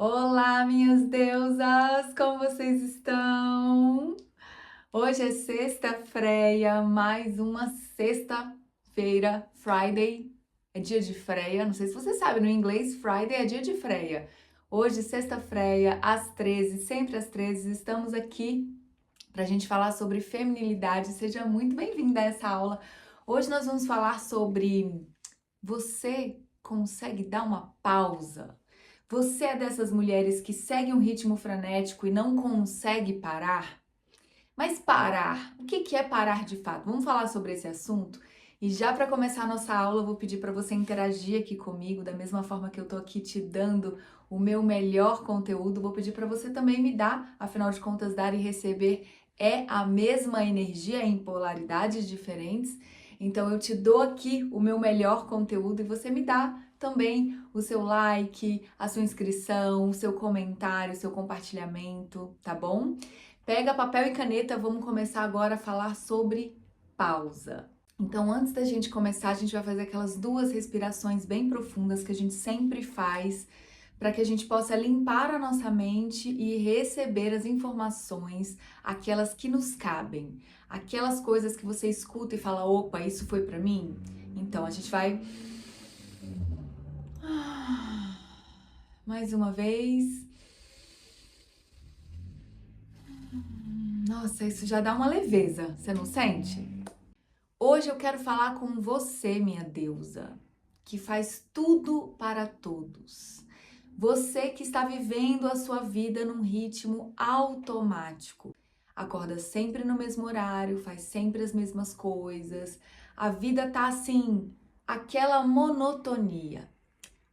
Olá, minhas deusas, como vocês estão? Hoje é sexta-feira, mais uma sexta-feira, Friday, é dia de freia. Não sei se você sabe, no inglês, Friday é dia de freia. Hoje, sexta-feira, às 13, sempre às 13, estamos aqui para a gente falar sobre feminilidade. Seja muito bem-vinda a essa aula. Hoje nós vamos falar sobre você consegue dar uma pausa? Você é dessas mulheres que seguem um ritmo frenético e não consegue parar? Mas parar, o que é parar de fato? Vamos falar sobre esse assunto? E já para começar a nossa aula, eu vou pedir para você interagir aqui comigo, da mesma forma que eu tô aqui te dando o meu melhor conteúdo, vou pedir para você também me dar, afinal de contas, dar e receber é a mesma energia em polaridades diferentes. Então eu te dou aqui o meu melhor conteúdo e você me dá também o seu like, a sua inscrição, o seu comentário, o seu compartilhamento, tá bom? Pega papel e caneta, vamos começar agora a falar sobre pausa. Então, antes da gente começar, a gente vai fazer aquelas duas respirações bem profundas que a gente sempre faz, para que a gente possa limpar a nossa mente e receber as informações, aquelas que nos cabem, aquelas coisas que você escuta e fala: opa, isso foi para mim? Então, a gente vai. Mais uma vez. Nossa, isso já dá uma leveza, você não sente? Hoje eu quero falar com você, minha deusa, que faz tudo para todos. Você que está vivendo a sua vida num ritmo automático. Acorda sempre no mesmo horário, faz sempre as mesmas coisas. A vida tá assim, aquela monotonia.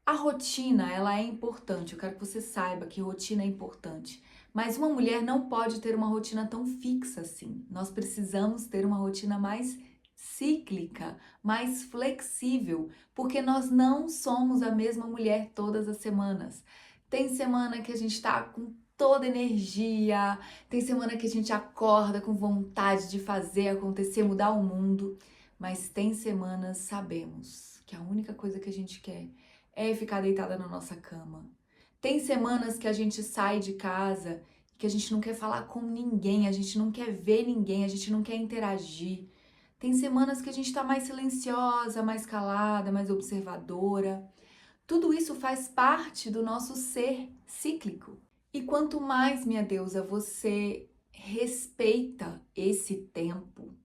A rotina, ela é importante. Eu quero que você saiba que rotina é importante. Mas uma mulher não pode ter uma rotina tão fixa assim. Nós precisamos ter uma rotina mais cíclica, mais flexível, porque nós não somos a mesma mulher todas as semanas. Tem semana que a gente tá com toda energia, tem semana que a gente acorda com vontade de fazer acontecer, mudar o mundo, mas tem semanas, sabemos, que a única coisa que a gente quer é ficar deitada na nossa cama. Tem semanas que a gente sai de casa que a gente não quer falar com ninguém, a gente não quer ver ninguém, a gente não quer interagir. Tem semanas que a gente tá mais silenciosa, mais calada, mais observadora. Tudo isso faz parte do nosso ser cíclico. E quanto mais, minha deusa, você respeita esse tempo,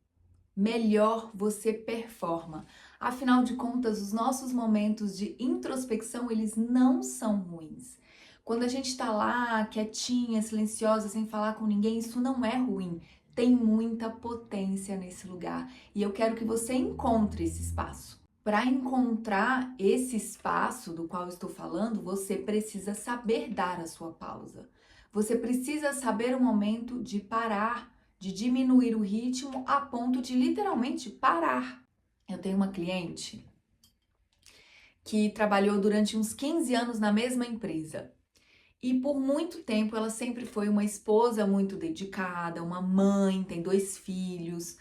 melhor você performa. Afinal de contas, os nossos momentos de introspecção, eles não são ruins. Quando a gente está lá, quietinha, silenciosa, sem falar com ninguém, isso não é ruim. Tem muita potência nesse lugar. E eu quero que você encontre esse espaço. Para encontrar esse espaço do qual eu estou falando, você precisa saber dar a sua pausa. Você precisa saber o momento de parar, de diminuir o ritmo a ponto de literalmente parar. Eu tenho uma cliente que trabalhou durante uns 15 anos na mesma empresa. E por muito tempo ela sempre foi uma esposa muito dedicada, uma mãe, tem 2 filhos,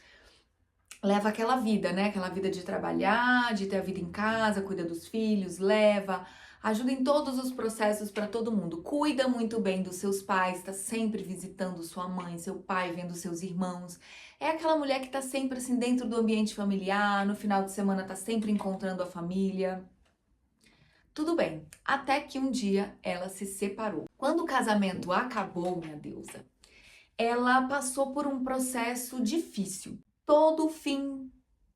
leva aquela vida, né? Aquela vida de trabalhar, de ter a vida em casa, cuida dos filhos, leva, ajuda em todos os processos para todo mundo. Cuida muito bem dos seus pais, está sempre visitando sua mãe, seu pai, vendo seus irmãos. É aquela mulher que está sempre assim dentro do ambiente familiar, no final de semana está sempre encontrando a família. Tudo bem, até que um dia ela se separou. Quando o casamento acabou, minha deusa, ela passou por um processo difícil. Todo fim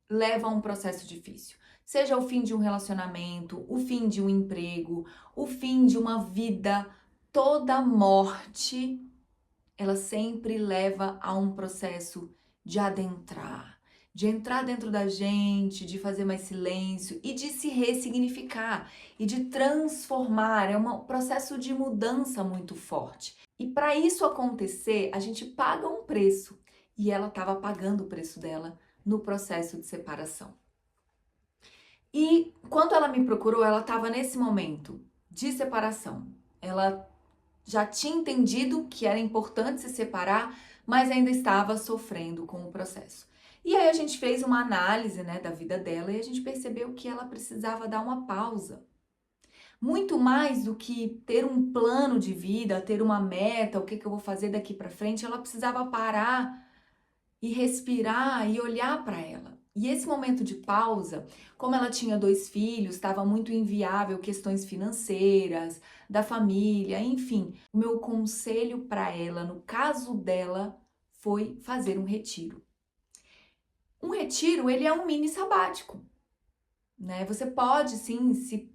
leva a um processo difícil. Seja o fim de um relacionamento, o fim de um emprego, o fim de uma vida, toda morte, ela sempre leva a um processo de adentrar, de entrar dentro da gente, de fazer mais silêncio e de se ressignificar e de transformar. É um processo de mudança muito forte. E para isso acontecer, a gente paga um preço. E ela estava pagando o preço dela no processo de separação. E quando ela me procurou, ela estava nesse momento de separação. Ela já tinha entendido que era importante se separar, mas ainda estava sofrendo com o processo. E aí a gente fez uma análise, né, da vida dela e a gente percebeu que ela precisava dar uma pausa. muito mais do que ter um plano de vida, ter uma meta, o que eu vou fazer daqui para frente, ela precisava parar e respirar e olhar para ela. E esse momento de pausa, como ela tinha 2 filhos, estava muito inviável questões financeiras, da família, enfim. O meu conselho para ela, no caso dela, foi fazer um retiro. Um retiro, ele é um mini sabático, né? Você pode sim se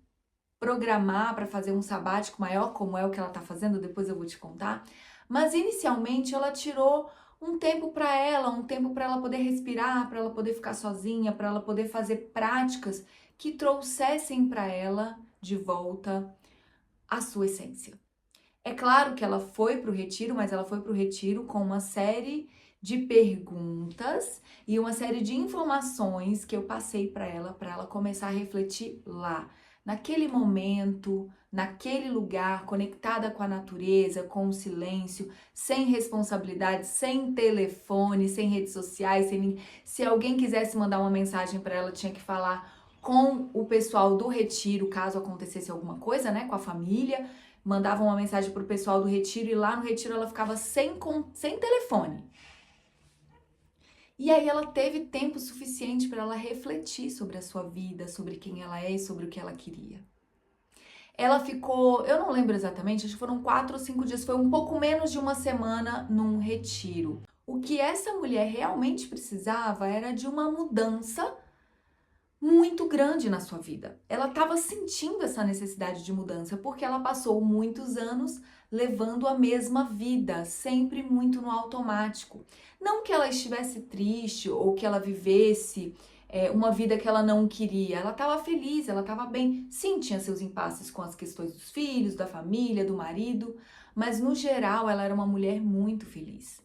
programar para fazer um sabático maior, como é o que ela está fazendo, depois eu vou te contar. Mas inicialmente ela tirou um tempo para ela, um tempo para ela poder respirar, para ela poder ficar sozinha, para ela poder fazer práticas que trouxessem para ela de volta a sua essência. É claro que ela foi para o retiro, mas ela foi para o retiro com uma série de perguntas e uma série de informações que eu passei para ela começar a refletir lá, naquele momento, naquele lugar, conectada com a natureza, com o silêncio, sem responsabilidade, sem telefone, sem redes sociais, se alguém quisesse mandar uma mensagem para ela, tinha que falar com o pessoal do retiro, caso acontecesse alguma coisa, né, com a família. Mandava uma mensagem pro pessoal do retiro e lá no retiro ela ficava sem telefone. E aí ela teve tempo suficiente para ela refletir sobre a sua vida, sobre quem ela é e sobre o que ela queria. Ela ficou, eu não lembro exatamente, acho que foram 4 ou 5 dias, foi um pouco menos de uma semana num retiro. O que essa mulher realmente precisava era de uma mudança muito grande na sua vida. Ela estava sentindo essa necessidade de mudança porque ela passou muitos anos levando a mesma vida, sempre muito no automático. Não que ela estivesse triste ou que ela vivesse uma vida que ela não queria. Ela estava feliz, ela estava bem. Sim, tinha seus impasses com as questões dos filhos, da família, do marido, mas no geral ela era uma mulher muito feliz.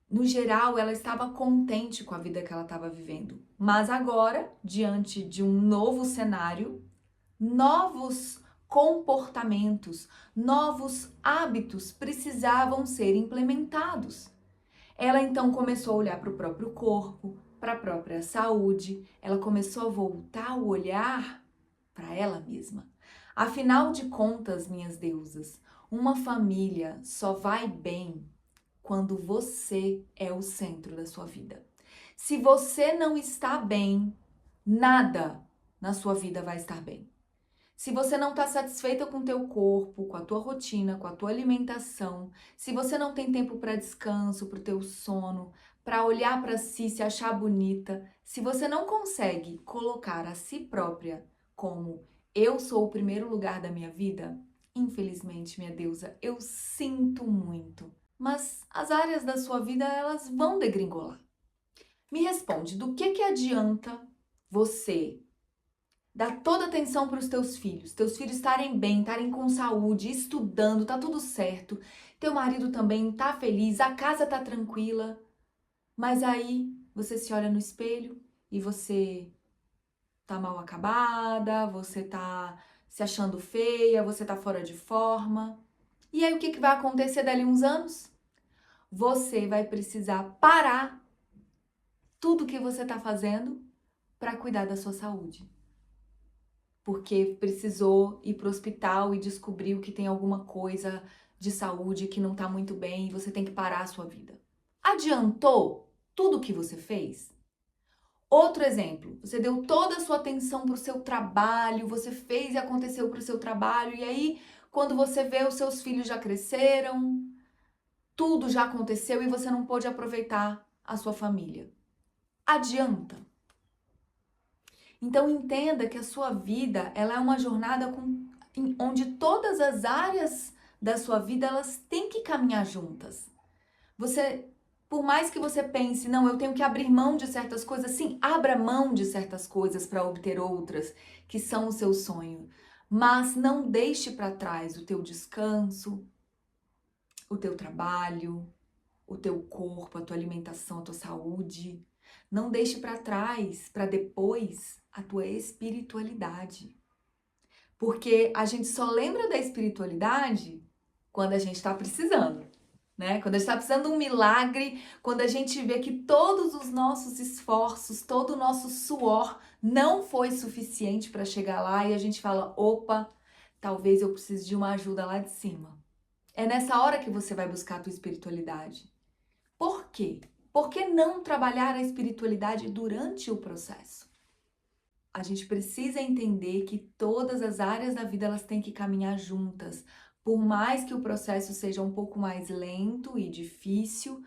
No geral, ela estava contente com a vida que ela estava vivendo. Mas agora, diante de um novo cenário, novos comportamentos, novos hábitos precisavam ser implementados. Ela então começou a olhar para o próprio corpo, para a própria saúde, ela começou a voltar o olhar para ela mesma. Afinal de contas, minhas deusas, uma família só vai bem quando você é o centro da sua vida. Se você não está bem, nada na sua vida vai estar bem. Se você não está satisfeita com o teu corpo, com a tua rotina, com a tua alimentação, se você não tem tempo para descanso, para o teu sono, para olhar para si, se achar bonita, se você não consegue colocar a si própria como eu sou o primeiro lugar da minha vida, infelizmente, minha deusa, eu sinto muito, mas as áreas da sua vida, elas vão degringolar. Me responde, do que adianta você dar toda atenção para os teus filhos estarem bem, estarem com saúde, estudando, tá tudo certo, teu marido também tá feliz, a casa tá tranquila, mas aí você se olha no espelho e você tá mal acabada, você tá se achando feia, você tá fora de forma. E aí o que vai acontecer dali uns anos? Você vai precisar parar tudo que você está fazendo para cuidar da sua saúde. Porque precisou ir para o hospital e descobriu que tem alguma coisa de saúde que não está muito bem e você tem que parar a sua vida. Adiantou tudo o que você fez? Outro exemplo, você deu toda a sua atenção para o seu trabalho, você fez e aconteceu para o seu trabalho, e aí, quando você vê, os seus filhos já cresceram, tudo já aconteceu e você não pôde aproveitar a sua família. Adianta? Então entenda que a sua vida, ela é uma jornada onde todas as áreas da sua vida, elas têm que caminhar juntas. Você, por mais que você pense, não, eu tenho que abrir mão de certas coisas, sim, abra mão de certas coisas para obter outras, que são o seu sonho. Mas não deixe para trás o teu descanso, o teu trabalho, o teu corpo, a tua alimentação, a tua saúde. Não deixe para trás, para depois, a tua espiritualidade. Porque a gente só lembra da espiritualidade quando a gente está precisando, né? Quando a gente está precisando de um milagre, quando a gente vê que todos os nossos esforços, todo o nosso suor não foi suficiente para chegar lá e a gente fala, opa, talvez eu precise de uma ajuda lá de cima. É nessa hora que você vai buscar a tua espiritualidade. Por quê? Por que não trabalhar a espiritualidade durante o processo? A gente precisa entender que todas as áreas da vida elas têm que caminhar juntas. Por mais que o processo seja um pouco mais lento e difícil,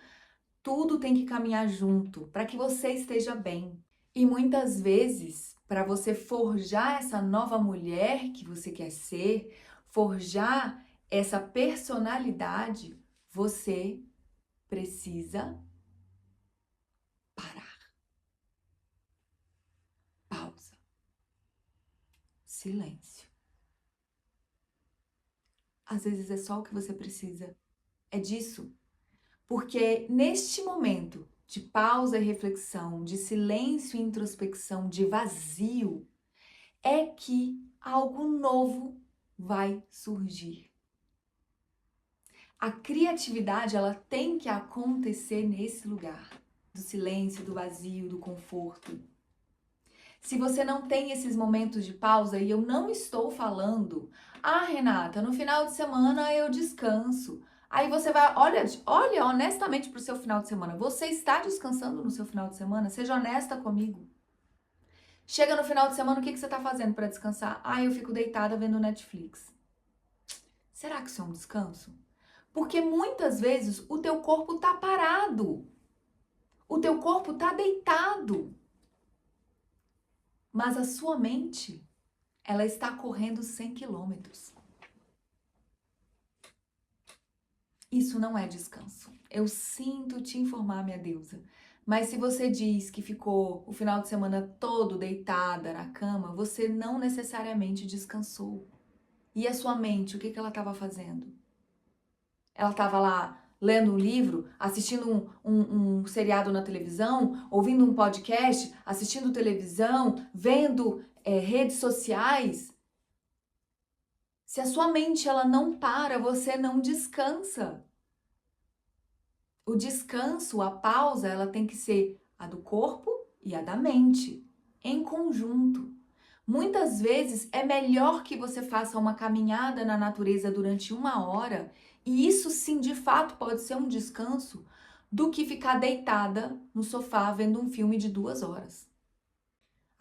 tudo tem que caminhar junto para que você esteja bem. E muitas vezes, para você forjar essa nova mulher que você quer ser, forjar essa personalidade, você precisa parar. Pausa. Silêncio. Às vezes é só o que você precisa. É disso. Porque neste momento de pausa e reflexão, de silêncio e introspecção, de vazio, é que algo novo vai surgir. A criatividade, ela tem que acontecer nesse lugar, do silêncio, do vazio, do conforto. Se você não tem esses momentos de pausa, e eu não estou falando, Renata, no final de semana eu descanso. Aí você vai, olha honestamente para o seu final de semana. Você está descansando no seu final de semana? Seja honesta comigo. Chega no final de semana, o que você está fazendo para descansar? Eu fico deitada vendo Netflix. Será que isso é um descanso? Porque muitas vezes o teu corpo tá parado. O teu corpo tá deitado. Mas a sua mente, ela está correndo 100 quilômetros. Isso não é descanso. Eu sinto te informar, minha deusa. Mas se você diz que ficou o final de semana todo deitada na cama, você não necessariamente descansou. E a sua mente, o que ela estava fazendo? Ela estava lá lendo um livro, assistindo um seriado na televisão, ouvindo um podcast, assistindo televisão, vendo redes sociais. Se a sua mente ela não para, você não descansa. O descanso, a pausa, ela tem que ser a do corpo e a da mente, em conjunto. Muitas vezes é melhor que você faça uma caminhada na natureza durante 1 hora, e isso sim, de fato, pode ser um descanso, do que ficar deitada no sofá vendo um filme de 2 horas.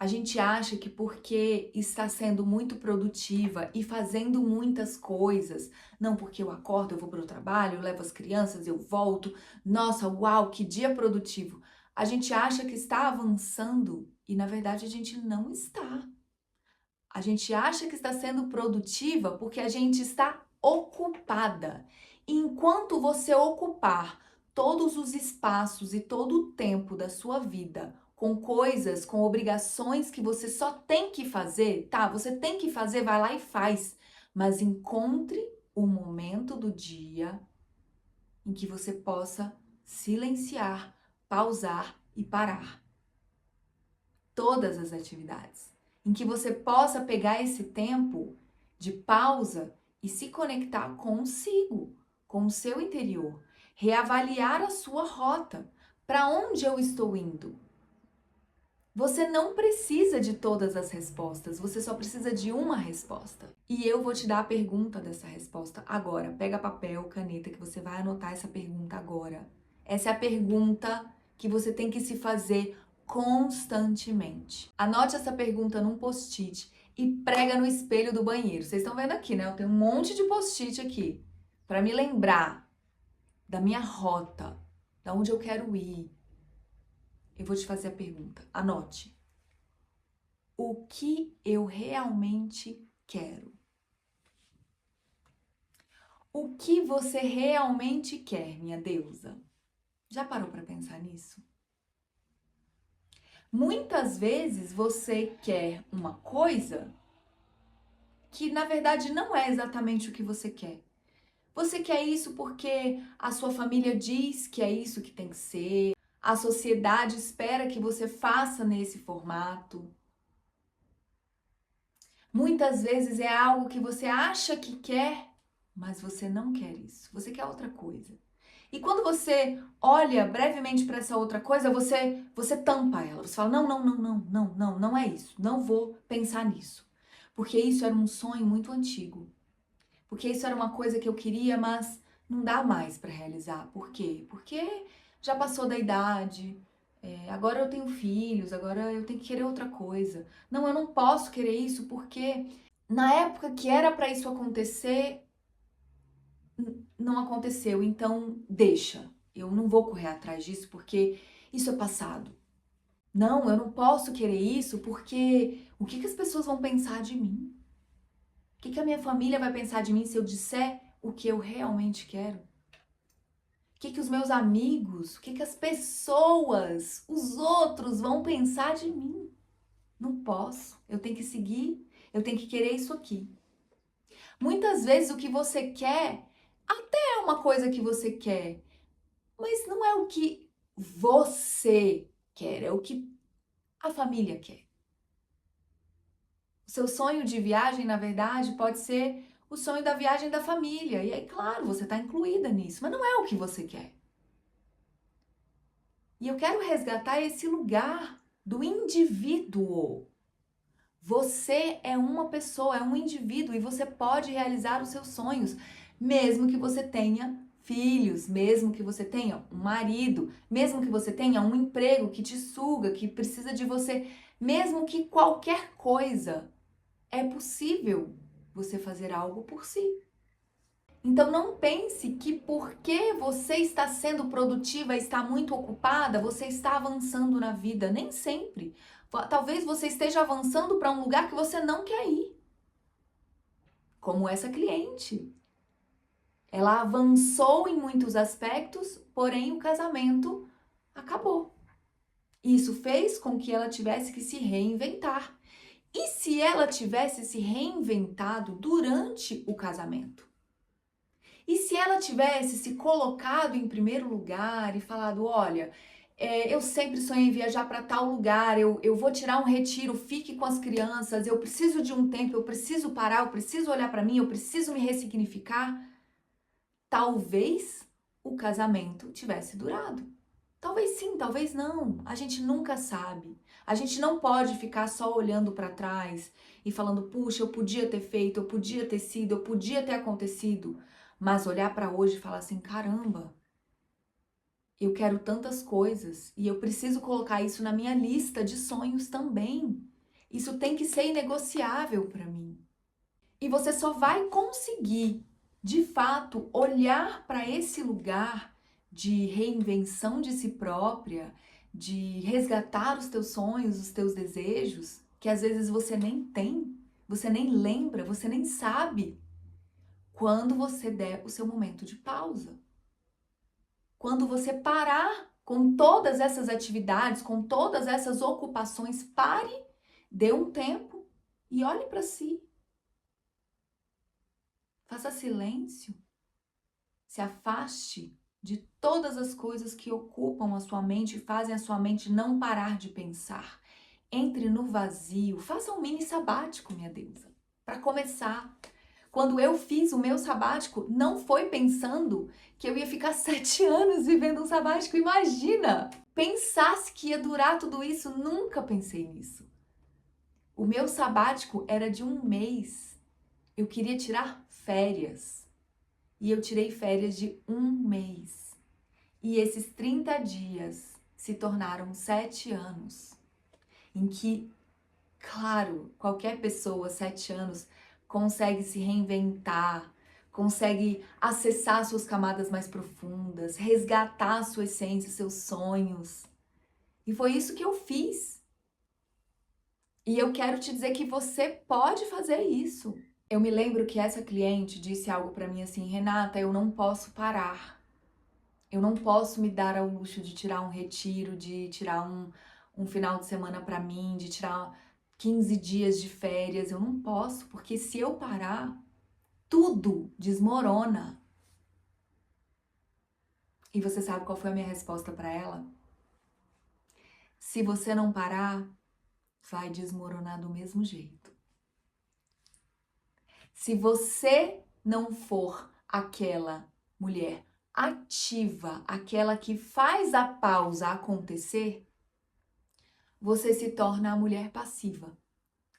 A gente acha que porque está sendo muito produtiva e fazendo muitas coisas, não, porque eu acordo, eu vou para o trabalho, eu levo as crianças, eu volto, nossa, uau, que dia produtivo. A gente acha que está avançando e na verdade a gente não está. A gente acha que está sendo produtiva porque a gente está ocupada. E enquanto você ocupar todos os espaços e todo o tempo da sua vida com coisas, com obrigações que você só tem que fazer, tá? Você tem que fazer, vai lá e faz. Mas encontre o momento do dia em que você possa silenciar, pausar e parar. Todas as atividades. Em que você possa pegar esse tempo de pausa e se conectar consigo, com o seu interior, reavaliar a sua rota. Para onde eu estou indo? Você não precisa de todas as respostas, você só precisa de uma resposta. E eu vou te dar a pergunta dessa resposta agora. Pega papel, caneta, que você vai anotar essa pergunta agora. Essa é a pergunta que você tem que se fazer constantemente. Anote essa pergunta num post-it e prega no espelho do banheiro. Vocês estão vendo aqui, né? Eu tenho um monte de post-it aqui para me lembrar da minha rota, da onde eu quero ir. Eu vou te fazer a pergunta. Anote. O que eu realmente quero? O que você realmente quer, minha deusa? Já parou para pensar nisso? Muitas vezes você quer uma coisa que na verdade não é exatamente o que você quer. Você quer isso porque a sua família diz que é isso que tem que ser, a sociedade espera que você faça nesse formato. Muitas vezes é algo que você acha que quer, mas você não quer isso. Você quer outra coisa. E quando você olha brevemente para essa outra coisa, você tampa ela. Você fala: não, não, não, não, não, não, não é isso. Não vou pensar nisso. porque isso era um sonho muito antigo. Porque isso era uma coisa que eu queria, mas não dá mais para realizar. Por quê? Porque já passou da idade, agora eu tenho filhos, agora eu tenho que querer outra coisa. Não, eu não posso querer isso porque na época que era para isso acontecer, não aconteceu. Então, deixa. Eu não vou correr atrás disso porque isso é passado. Não, eu não posso querer isso porque o que as pessoas vão pensar de mim? O que a minha família vai pensar de mim se eu disser o que eu realmente quero? O que os meus amigos, o que as pessoas, os outros vão pensar de mim? Não posso. Eu tenho que seguir, eu tenho que querer isso aqui. Muitas vezes o que você quer até é uma coisa que você quer, mas não é o que você quer, é o que a família quer. O seu sonho de viagem, na verdade, pode ser o sonho da viagem da família. E aí, claro, você está incluída nisso, mas não é o que você quer. E eu quero resgatar esse lugar do indivíduo. Você é uma pessoa, é um indivíduo e você pode realizar os seus sonhos, mesmo que você tenha filhos, mesmo que você tenha um marido, mesmo que você tenha um emprego que te suga, que precisa de você, mesmo que qualquer coisa, é possível você fazer algo por si. Então não pense que porque você está sendo produtiva, está muito ocupada, você está avançando na vida. Nem sempre. Talvez você esteja avançando para um lugar que você não quer ir. Como essa cliente. Ela avançou em muitos aspectos, porém o casamento acabou. Isso fez com que ela tivesse que se reinventar. E se ela tivesse se reinventado durante o casamento? E se ela tivesse se colocado em primeiro lugar e falado, olha, eu sempre sonhei em viajar para tal lugar, eu vou tirar um retiro, fique com as crianças, eu preciso de um tempo, eu preciso parar, eu preciso olhar para mim, eu preciso me ressignificar, talvez o casamento tivesse durado. Talvez sim, talvez não. A gente nunca sabe. A gente não pode ficar só olhando para trás e falando, puxa, eu podia ter feito, eu podia ter sido, eu podia ter acontecido. Mas olhar para hoje e falar assim, caramba, eu quero tantas coisas e eu preciso colocar isso na minha lista de sonhos também. Isso tem que ser inegociável para mim. E você só vai conseguir, de fato, olhar para esse lugar de reinvenção de si própria, de resgatar os teus sonhos, os teus desejos, que às vezes você nem tem, você nem lembra, você nem sabe, quando você der o seu momento de pausa. Quando você parar com todas essas atividades, com todas essas ocupações, pare, dê um tempo e olhe para si. Faça silêncio. Se afaste de todas as coisas que ocupam a sua mente e fazem a sua mente não parar de pensar. Entre no vazio. Faça um mini sabático, minha deusa. Para começar. Quando eu fiz o meu sabático, não foi pensando que eu ia ficar 7 anos vivendo um sabático. Imagina! Pensasse que ia durar tudo isso, nunca pensei nisso. O meu sabático era de 1 mês. Eu queria tirar férias. E eu tirei férias de 1 mês. E esses 30 dias se tornaram 7 anos. Em que, claro, qualquer pessoa, 7 anos, consegue se reinventar, consegue acessar suas camadas mais profundas, resgatar a sua essência, seus sonhos. E foi isso que eu fiz. E eu quero te dizer que você pode fazer isso. Eu me lembro que essa cliente disse algo para mim assim, Renata, eu não posso parar. Eu não posso me dar ao luxo de tirar um retiro, de tirar um final de semana para mim, de tirar 15 dias de férias. Eu não posso, porque se eu parar, tudo desmorona. E você sabe qual foi a minha resposta para ela? Se você não parar, vai desmoronar do mesmo jeito. Se você não for aquela mulher ativa, aquela que faz a pausa acontecer, você se torna a mulher passiva.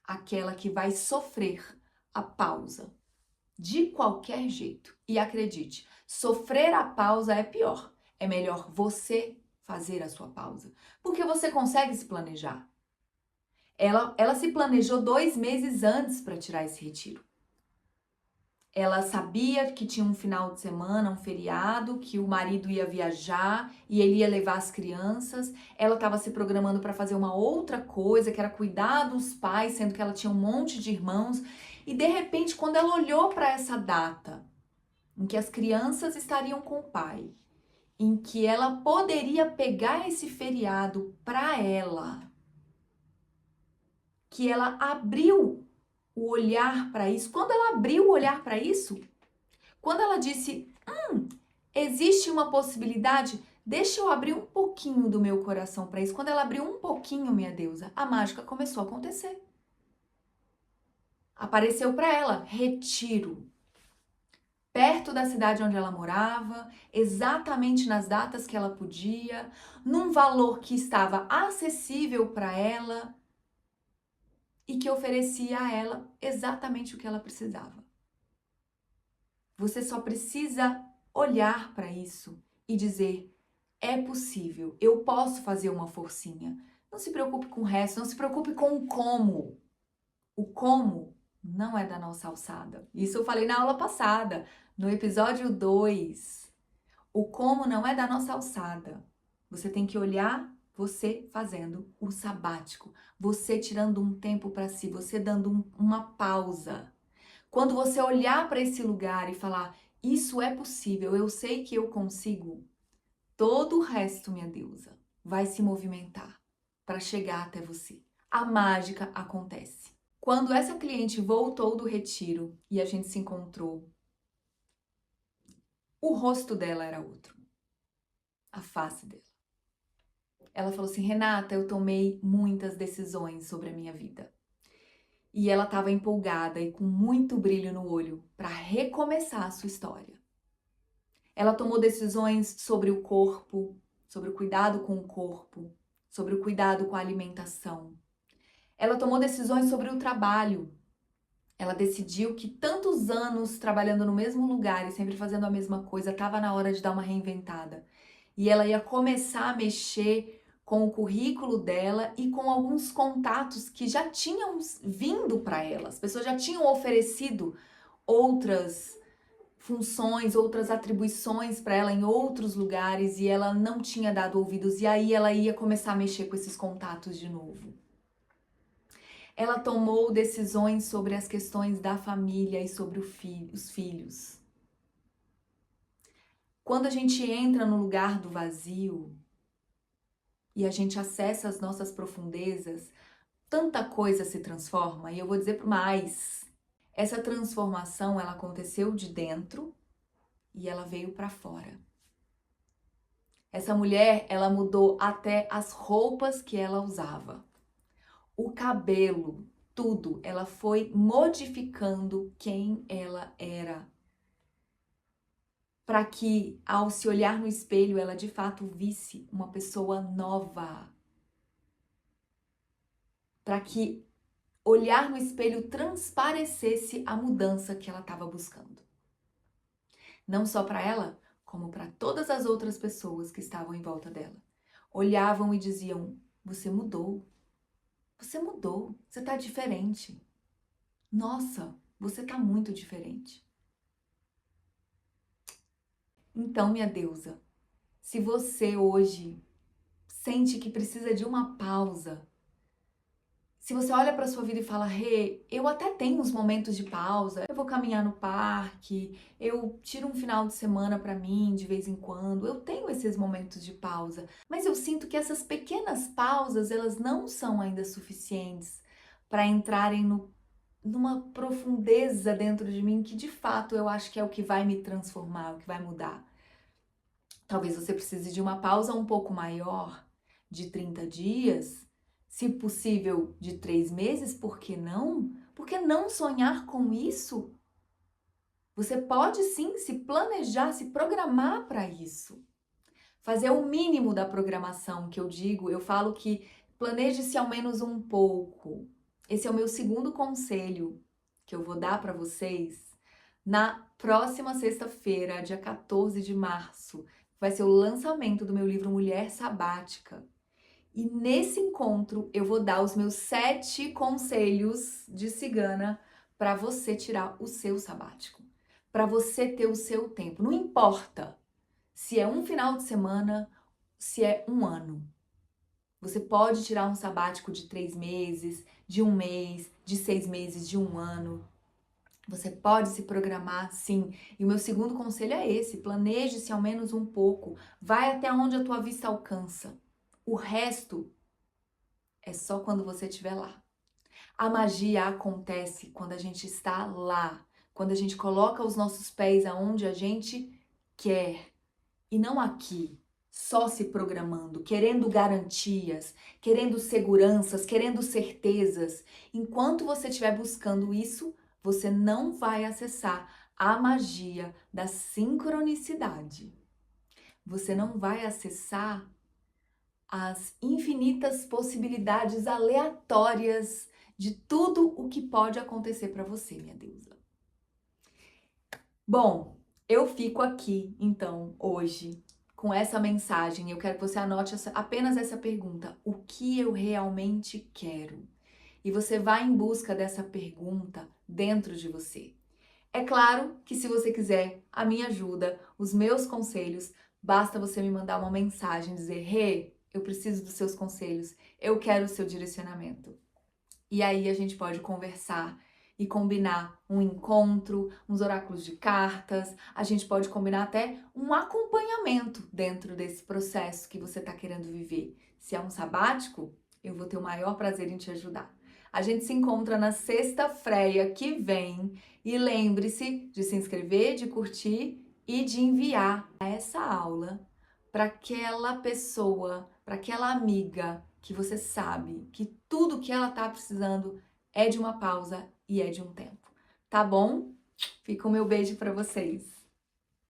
aquela que vai sofrer a pausa de qualquer jeito. E acredite, sofrer a pausa é pior. É melhor você fazer a sua pausa, porque você consegue se planejar. Ela se planejou 2 meses antes para tirar esse retiro. Ela sabia que tinha um final de semana, um feriado, que o marido ia viajar e ele ia levar as crianças. Ela estava se programando para fazer uma outra coisa, que era cuidar dos pais, sendo que ela tinha um monte de irmãos. E de repente, quando ela olhou para essa data, em que as crianças estariam com o pai, em que ela poderia pegar esse feriado para ela, que ela abriu o olhar para isso. Quando ela abriu o olhar para isso, quando ela disse, existe uma possibilidade, deixa eu abrir um pouquinho do meu coração para isso. Quando ela abriu um pouquinho, minha deusa, a mágica começou a acontecer. Apareceu para ela retiro, perto da cidade onde ela morava, exatamente nas datas que ela podia, num valor que estava acessível para ela e que oferecia a ela exatamente o que ela precisava. Você só precisa olhar para isso e dizer, é possível, eu posso fazer uma forcinha. Não se preocupe com o resto, não se preocupe com o como. O como não é da nossa alçada. Isso eu falei na aula passada, no episódio 2. O como não é da nossa alçada. Você tem que olhar você fazendo o sabático, você tirando um tempo para si, você dando uma pausa. Quando você olhar para esse lugar e falar, isso é possível, eu sei que eu consigo, todo o resto, minha deusa, vai se movimentar para chegar até você. A mágica acontece. Quando essa cliente voltou do retiro e a gente se encontrou, o rosto dela era outro, a face dela. Ela falou assim, Renata, eu tomei muitas decisões sobre a minha vida. E ela estava empolgada e com muito brilho no olho para recomeçar a sua história. Ela tomou decisões sobre o corpo, sobre o cuidado com o corpo, sobre o cuidado com a alimentação. Ela tomou decisões sobre o trabalho. Ela decidiu que tantos anos trabalhando no mesmo lugar e sempre fazendo a mesma coisa, estava na hora de dar uma reinventada. E ela ia começar a mexer com o currículo dela e com alguns contatos que já tinham vindo para ela. As pessoas já tinham oferecido outras funções, outras atribuições para ela em outros lugares e ela não tinha dado ouvidos. E aí ela ia começar a mexer com esses contatos de novo. Ela tomou decisões sobre as questões da família e sobre os filhos. Quando a gente entra no lugar do vazio e a gente acessa as nossas profundezas, tanta coisa se transforma. E eu vou dizer mais, essa transformação ela aconteceu de dentro e ela veio para fora. Essa mulher, ela mudou até as roupas que ela usava. O cabelo, tudo, ela foi modificando quem ela era. Para que, ao se olhar no espelho, ela de fato visse uma pessoa nova. Para que olhar no espelho transparecesse a mudança que ela estava buscando. Não só para ela, como para todas as outras pessoas que estavam em volta dela. Olhavam e diziam, você mudou. Você mudou, você tá diferente. Nossa, você tá muito diferente. Então, minha deusa, se você hoje sente que precisa de uma pausa, se você olha para sua vida e fala, Rê, eu até tenho uns momentos de pausa, eu vou caminhar no parque, eu tiro um final de semana para mim de vez em quando, eu tenho esses momentos de pausa, mas eu sinto que essas pequenas pausas, elas não são ainda suficientes para entrarem numa profundeza dentro de mim que de fato eu acho que é o que vai me transformar, o que vai mudar. Talvez você precise de uma pausa um pouco maior, de 30 dias, se possível de 3 meses, por que não? Por que não sonhar com isso? Você pode sim se planejar, se programar para isso. Fazer o mínimo da programação que eu digo, eu falo que planeje-se ao menos um pouco. Esse é o meu segundo conselho que eu vou dar para vocês na próxima sexta-feira, dia 14 de março. Vai ser o lançamento do meu livro Mulher Sabática. E nesse encontro eu vou dar os meus 7 conselhos de cigana para você tirar o seu sabático, para você ter o seu tempo. Não importa se é um final de semana, se é um ano. Você pode tirar um sabático de 3 meses, de 1 mês, de 6 meses, de 1 ano. Você pode se programar, sim. E o meu segundo conselho é esse: planeje-se ao menos um pouco. Vai até onde a tua vista alcança. O resto é só quando você estiver lá. A magia acontece quando a gente está lá, quando a gente coloca os nossos pés aonde a gente quer e não aqui, só se programando, querendo garantias, querendo seguranças, querendo certezas. Enquanto você estiver buscando isso, você não vai acessar a magia da sincronicidade. Você não vai acessar as infinitas possibilidades aleatórias de tudo o que pode acontecer para você, minha deusa. Bom, eu fico aqui, então, hoje, com essa mensagem. Eu quero que você anote apenas essa pergunta: o que eu realmente quero? E você vai em busca dessa pergunta dentro de você. É claro que se você quiser a minha ajuda, os meus conselhos, basta você me mandar uma mensagem, dizer: Rê, eu preciso dos seus conselhos, eu quero o seu direcionamento. E aí a gente pode conversar e combinar um encontro, uns oráculos de cartas, a gente pode combinar até um acompanhamento dentro desse processo que você está querendo viver. Se é um sabático, eu vou ter o maior prazer em te ajudar. A gente se encontra na sexta-feira que vem e lembre-se de se inscrever, de curtir e de enviar essa aula para aquela pessoa, para aquela amiga que você sabe que tudo que ela tá precisando é de uma pausa e é de um tempo. Tá bom? Fica o meu beijo para vocês.